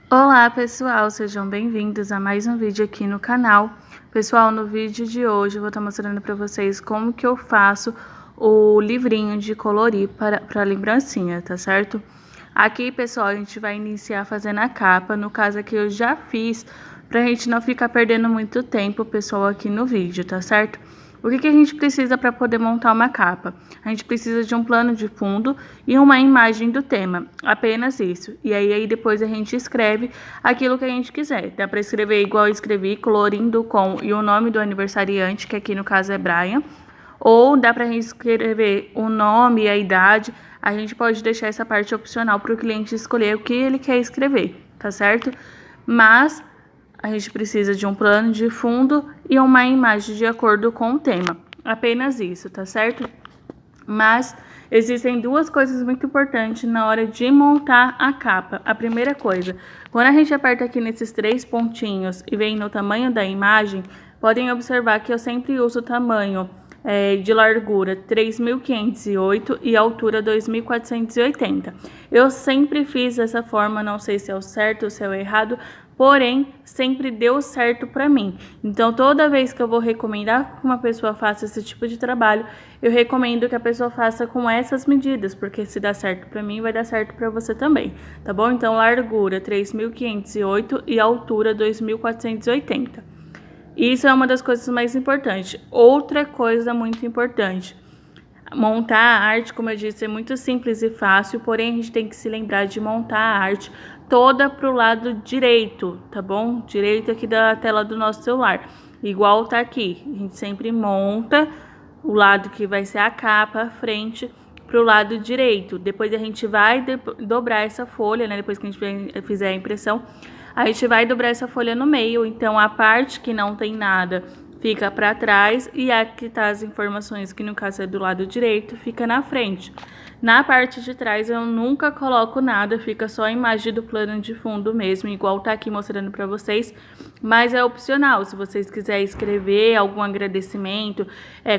Olá pessoal, sejam bem-vindos a mais um vídeo aqui no canal. Pessoal, no vídeo de hoje eu vou estar mostrando para vocês como que eu faço o livrinho de colorir para lembrancinha, tá certo? Aqui, pessoal, a gente vai iniciar fazendo a capa, no caso aqui eu já fiz, pra gente não ficar perdendo muito tempo, pessoal, aqui no vídeo, tá certo? O que a gente precisa para poder montar uma capa? A gente precisa de um plano de fundo e uma imagem do tema, apenas isso. E aí depois a gente escreve aquilo que a gente quiser. Dá para escrever igual eu escrevi, colorindo com e o nome do aniversariante, que aqui no caso é Brian. Ou dá para a gente escrever o nome e a idade. A gente pode deixar essa parte opcional para o cliente escolher o que ele quer escrever, tá certo? Mas a gente precisa de um plano de fundo e uma imagem de acordo com o tema. Apenas isso, tá certo? Mas existem duas coisas muito importantes na hora de montar a capa. A primeira coisa, quando a gente aperta aqui nesses três pontinhos e vem no tamanho da imagem, podem observar que eu sempre uso o tamanho de largura 3.508 e altura 2.480. Eu sempre fiz dessa forma, não sei se é o certo ou se é o errado, porém, sempre deu certo para mim. Então, toda vez que eu vou recomendar que uma pessoa faça esse tipo de trabalho, eu recomendo que a pessoa faça com essas medidas, porque se dá certo para mim, vai dar certo para você também, tá bom? Então, largura 3.508 e altura 2.480. Isso é uma das coisas mais importantes. Outra coisa muito importante, montar a arte, como eu disse, é muito simples e fácil, porém a gente tem que se lembrar de montar a arte toda pro lado direito, tá bom? Direito aqui da tela do nosso celular, igual tá aqui. A gente sempre monta o lado que vai ser a capa, a frente, pro lado direito. Depois a gente vai dobrar essa folha, né? Depois que a gente fizer a impressão, a gente vai dobrar essa folha no meio. Então a parte que não tem nada fica para trás e a que tá as informações, que no caso é do lado direito, fica na frente. Na parte de trás eu nunca coloco nada, fica só a imagem do plano de fundo mesmo, igual tá aqui mostrando para vocês, mas é opcional. Se vocês quiserem escrever algum agradecimento,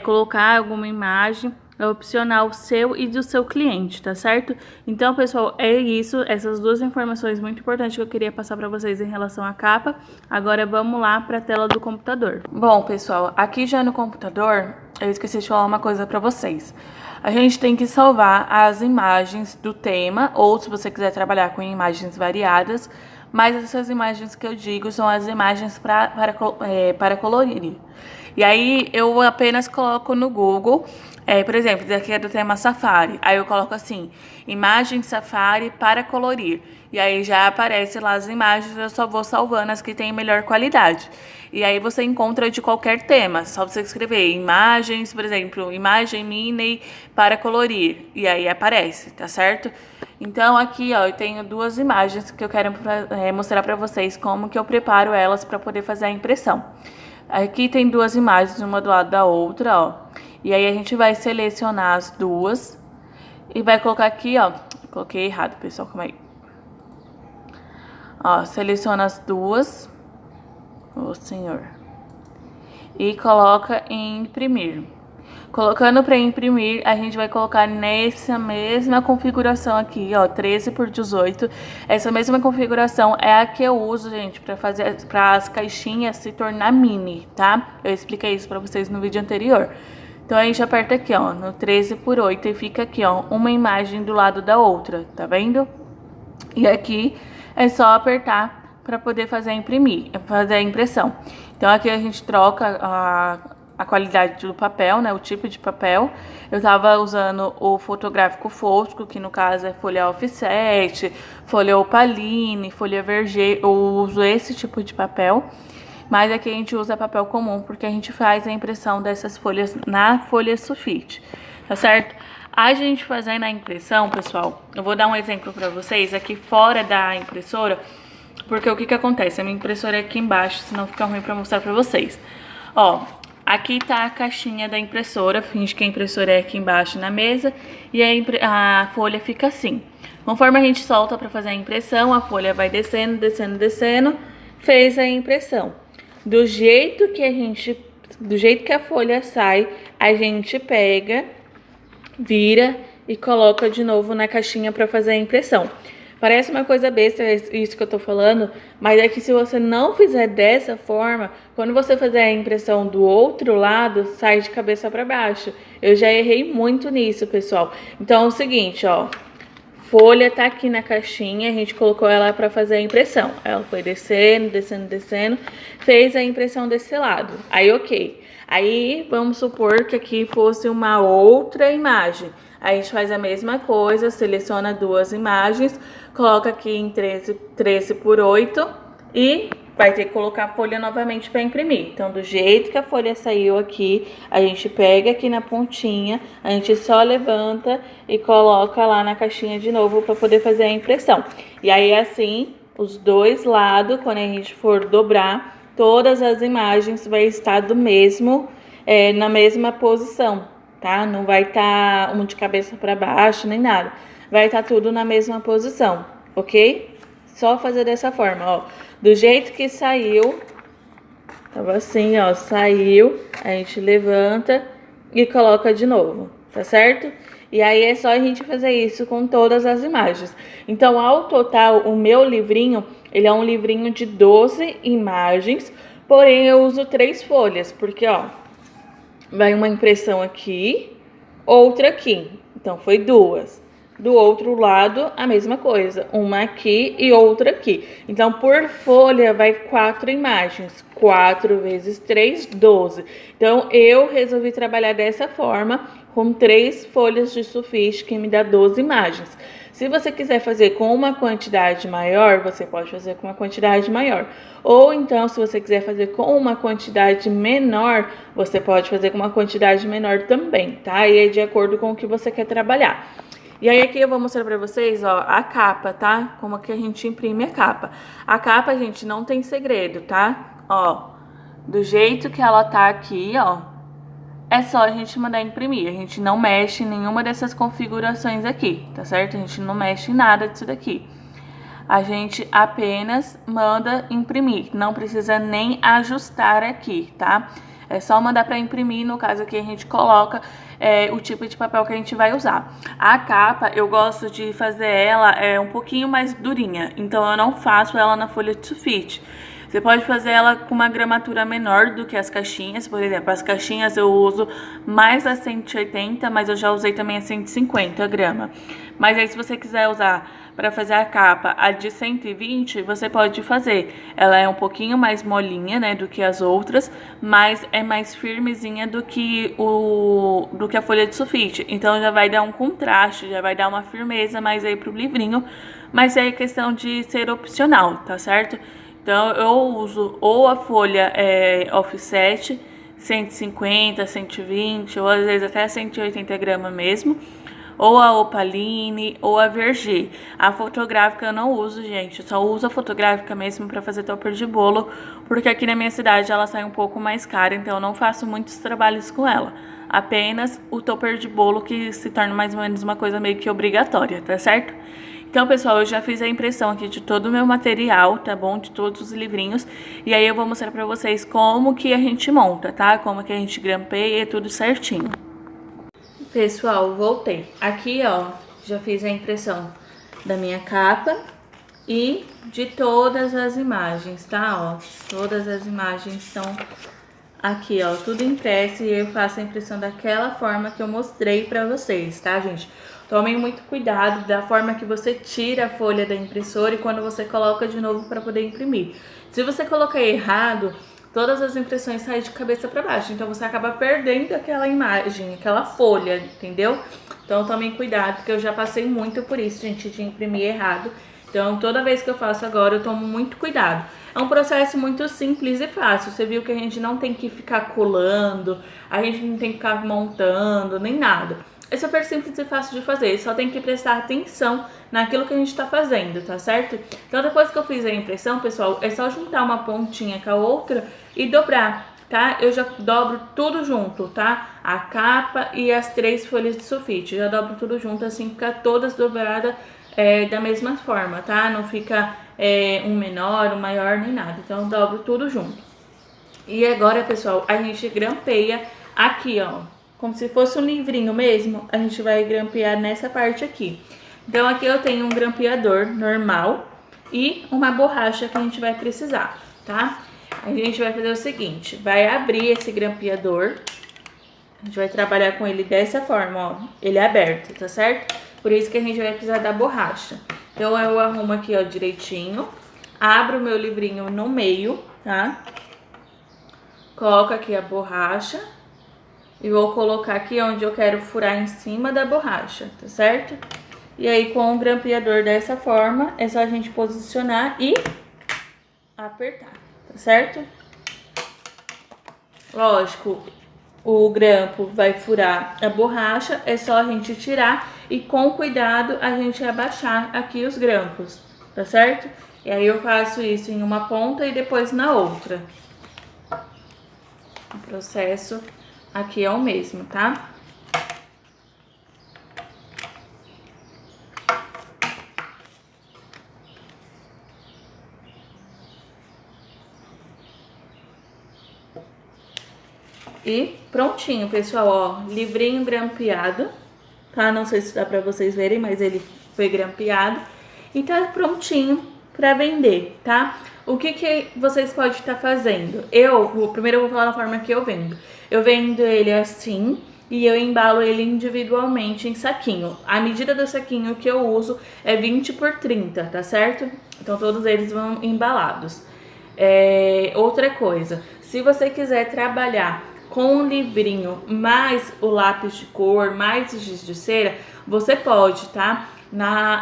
colocar alguma imagem, é opcional seu e do seu cliente, tá certo? Então, pessoal, é isso, essas duas informações muito importantes que eu queria passar para vocês em relação à capa. Agora vamos lá para a tela do computador. Bom, pessoal, aqui já no computador, eu esqueci de falar uma coisa para vocês. A gente tem que salvar as imagens do tema, ou se você quiser trabalhar com imagens variadas, mas essas imagens que eu digo são as imagens para colorir. E aí eu apenas coloco no Google, por exemplo, daqui é do tema Safari. Aí eu coloco assim, imagem Safari para colorir. E aí já aparece lá as imagens, eu só vou salvando as que têm melhor qualidade. E aí você encontra de qualquer tema, só você escrever imagens, por exemplo, imagem Minnie para colorir. E aí aparece, tá certo? Então aqui, ó, eu tenho duas imagens que eu quero mostrar para vocês como que eu preparo elas para poder fazer a impressão. Aqui tem duas imagens, uma do lado da outra, ó. E aí a gente vai selecionar as duas e vai colocar aqui, ó. Coloquei errado, pessoal, calma aí. Ó, seleciona as duas. Ô, senhor. E coloca em imprimir. Colocando para imprimir, a gente vai colocar nessa mesma configuração aqui, ó, 13x18. Essa mesma configuração é a que eu uso, gente, para as caixinhas se tornar mini, tá? Eu expliquei isso para vocês no vídeo anterior. Então a gente aperta aqui, ó, no 13x8 e fica aqui, ó, uma imagem do lado da outra, tá vendo? E aqui é só apertar para poder fazer a impressão. Então aqui a gente troca a qualidade do papel, né, o tipo de papel. Eu tava usando o fotográfico fosco, que no caso é folha offset, folha opaline, folha verger. Eu uso esse tipo de papel, mas aqui a gente usa papel comum, porque a gente faz a impressão dessas folhas na folha sulfite, tá certo? A gente fazendo a impressão, pessoal, eu vou dar um exemplo para vocês aqui fora da impressora, porque o que acontece? A minha impressora é aqui embaixo, senão fica ruim para mostrar para vocês. Ó, aqui tá a caixinha da impressora, finge que a impressora é aqui embaixo na mesa, e a folha fica assim. Conforme a gente solta para fazer a impressão, a folha vai descendo, descendo, descendo, fez a impressão. Do jeito que a folha sai, a gente pega, vira e coloca de novo na caixinha para fazer a impressão. Parece uma coisa besta isso que eu tô falando, mas é que se você não fizer dessa forma, quando você fazer a impressão do outro lado, sai de cabeça para baixo. Eu já errei muito nisso, pessoal. Então é o seguinte, ó. Folha tá aqui na caixinha, a gente colocou ela para fazer a impressão. Ela foi descendo, descendo, descendo, fez a impressão desse lado. Aí, ok. Aí, vamos supor que aqui fosse uma outra imagem. A gente faz a mesma coisa, seleciona duas imagens, coloca aqui em 13 por 8 e vai ter que colocar a folha novamente para imprimir. Então, do jeito que a folha saiu aqui, a gente pega aqui na pontinha, a gente só levanta e coloca lá na caixinha de novo para poder fazer a impressão. E aí, assim, os dois lados, quando a gente for dobrar, todas as imagens vai estar do mesmo, na mesma posição, tá? Não vai estar um de cabeça para baixo, nem nada. Vai estar tudo na mesma posição, ok? Só fazer dessa forma, ó. Do jeito que saiu, tava assim, ó, saiu, a gente levanta e coloca de novo, tá certo? E aí é só a gente fazer isso com todas as imagens. Então, ao total, o meu livrinho, ele é um livrinho de 12 imagens, porém eu uso 3 folhas, porque, ó, vai uma impressão aqui, outra aqui. Então, foi 2. Do outro lado, a mesma coisa. Uma aqui e outra aqui. Então, por folha, vai 4 imagens. 4 vezes 3, 12. Então, eu resolvi trabalhar dessa forma, com 3 folhas de sulfite, que me dá 12 imagens. Se você quiser fazer com uma quantidade maior, você pode fazer com uma quantidade maior. Ou então, se você quiser fazer com uma quantidade menor, você pode fazer com uma quantidade menor também, tá? E é de acordo com o que você quer trabalhar. E aí aqui eu vou mostrar pra vocês, ó, a capa, tá? Como que a gente imprime a capa. A capa, gente, não tem segredo, tá? Ó, do jeito que ela tá aqui, ó, é só a gente mandar imprimir. A gente não mexe em nenhuma dessas configurações aqui, tá certo? A gente não mexe em nada disso daqui. A gente apenas manda imprimir, não precisa nem ajustar aqui, tá? É só mandar para imprimir, no caso aqui a gente coloca o tipo de papel que a gente vai usar. A capa, eu gosto de fazer ela um pouquinho mais durinha, então eu não faço ela na folha de sulfite. Você pode fazer ela com uma gramatura menor do que as caixinhas, por exemplo, as caixinhas eu uso mais a 180, mas eu já usei também a 150 grama. Mas aí se você quiser usar para fazer a capa a de 120, você pode fazer. Ela é um pouquinho mais molinha, né, do que as outras, mas é mais firmezinha do que a folha de sulfite. Então já vai dar um contraste, já vai dar uma firmeza mais aí pro livrinho, mas é questão de ser opcional, tá certo? Então eu uso ou a folha offset 150, 120 ou às vezes até 180 gramas mesmo, ou a Opaline, ou a Verger. A fotográfica eu não uso, gente. Eu só uso a fotográfica mesmo para fazer topper de bolo, porque aqui na minha cidade ela sai um pouco mais cara, então eu não faço muitos trabalhos com ela. Apenas o topper de bolo que se torna mais ou menos uma coisa meio que obrigatória, tá certo? Então, pessoal, eu já fiz a impressão aqui de todo o meu material, tá bom? De todos os livrinhos. E aí eu vou mostrar pra vocês como que a gente monta, tá? Como que a gente grampeia, tudo certinho. Pessoal, voltei. Aqui, ó, já fiz a impressão da minha capa e de todas as imagens, tá? Ó, todas as imagens estão aqui, ó, tudo impresso e eu faço a impressão daquela forma que eu mostrei pra vocês, tá, gente? Tomem muito cuidado da forma que você tira a folha da impressora e quando você coloca de novo para poder imprimir. Se você colocar errado, todas as impressões saem de cabeça para baixo, então você acaba perdendo aquela imagem, aquela folha, entendeu? Então tomem cuidado, porque eu já passei muito por isso, gente, de imprimir errado. Então toda vez que eu faço agora, eu tomo muito cuidado. É um processo muito simples e fácil. Você viu que a gente não tem que ficar colando, a gente não tem que ficar montando, nem nada. É super simples e fácil de fazer, só tem que prestar atenção naquilo que a gente tá fazendo, tá certo? Então depois que eu fiz a impressão, pessoal, é só juntar uma pontinha com a outra e dobrar, tá? Eu já dobro tudo junto, tá? A capa e as 3 folhas de sulfite, já dobro tudo junto, assim fica todas dobradas da mesma forma, tá? Não fica um menor, um maior, nem nada, então eu dobro tudo junto. E agora, pessoal, a gente grampeia aqui, ó. Como se fosse um livrinho mesmo, a gente vai grampear nessa parte aqui. Então aqui eu tenho um grampeador normal e uma borracha que a gente vai precisar, tá? A gente vai fazer o seguinte, vai abrir esse grampeador, a gente vai trabalhar com ele dessa forma, ó, ele é aberto, tá certo? Por isso que a gente vai precisar da borracha. Então eu arrumo aqui, ó, direitinho, abro o meu livrinho no meio, tá? Coloco aqui a borracha e vou colocar aqui onde eu quero furar em cima da borracha, tá certo? E aí com o grampeador dessa forma, é só a gente posicionar e apertar, tá certo? Lógico, o grampo vai furar a borracha, é só a gente tirar e com cuidado a gente abaixar aqui os grampos, tá certo? E aí eu faço isso em uma ponta e depois na outra. O processo aqui é o mesmo, tá? E prontinho, pessoal, ó, livrinho grampeado, tá? Não sei se dá pra vocês verem, mas ele foi grampeado. E tá prontinho pra vender, tá? O que vocês podem estar fazendo? Primeiro eu vou falar da forma que eu vendo. Eu vendo ele assim e eu embalo ele individualmente em saquinho. A medida do saquinho que eu uso é 20 por 30, tá certo? Então todos eles vão embalados. Outra coisa, se você quiser trabalhar com o livrinho mais o lápis de cor, mais o giz de cera, você pode, tá?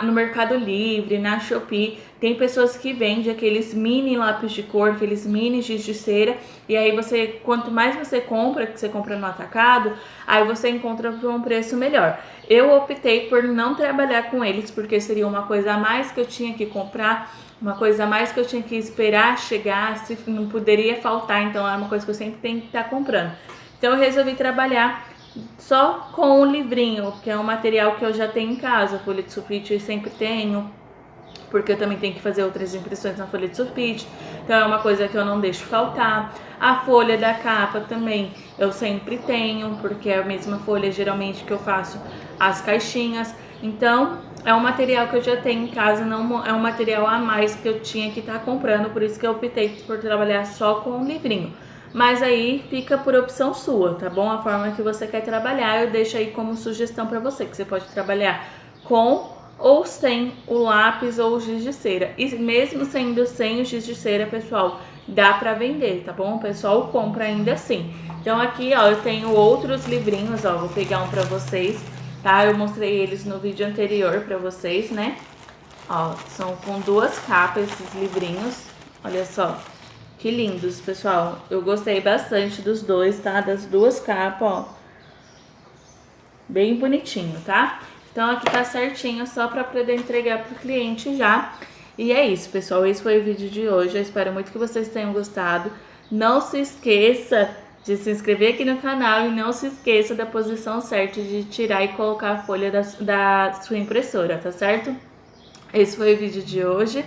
No Mercado Livre, na Shopee, tem pessoas que vendem aqueles mini lápis de cor, aqueles mini giz de cera, e aí você, quanto mais você compra, que você compra no atacado, aí você encontra por um preço melhor. Eu optei por não trabalhar com eles, porque seria uma coisa a mais que eu tinha que comprar, uma coisa a mais que eu tinha que esperar chegar, se não poderia faltar, então é uma coisa que eu sempre tenho que estar comprando. Então eu resolvi trabalhar só com o livrinho, que é um material que eu já tenho em casa, folha de sulfite eu sempre tenho, porque eu também tenho que fazer outras impressões na folha de sulfite, então é uma coisa que eu não deixo faltar. A folha da capa também eu sempre tenho, porque é a mesma folha geralmente que eu faço as caixinhas, então é um material que eu já tenho em casa, não é um material a mais que eu tinha que estar comprando, por isso que eu optei por trabalhar só com o livrinho. Mas aí fica por opção sua, tá bom? A forma que você quer trabalhar, eu deixo aí como sugestão pra você, que você pode trabalhar com ou sem o lápis ou o giz de cera. E mesmo sendo sem o giz de cera, pessoal, dá pra vender, tá bom? O pessoal compra ainda assim. Então aqui, ó, eu tenho outros livrinhos, ó, vou pegar um pra vocês, tá? Eu mostrei eles no vídeo anterior pra vocês, né? Ó, são com duas capas esses livrinhos, olha só. Que lindos, pessoal. Eu gostei bastante dos dois, tá? Das duas capas, ó. Bem bonitinho, tá? Então aqui tá certinho, só pra poder entregar pro cliente já. E é isso, pessoal. Esse foi o vídeo de hoje. Eu espero muito que vocês tenham gostado. Não se esqueça de se inscrever aqui no canal e não se esqueça da posição certa de tirar e colocar a folha da sua impressora, tá certo? Esse foi o vídeo de hoje.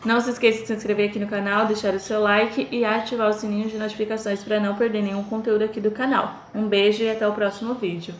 Não se esqueça de se inscrever aqui no canal, deixar o seu like e ativar o sininho de notificações para não perder nenhum conteúdo aqui do canal. Um beijo e até o próximo vídeo.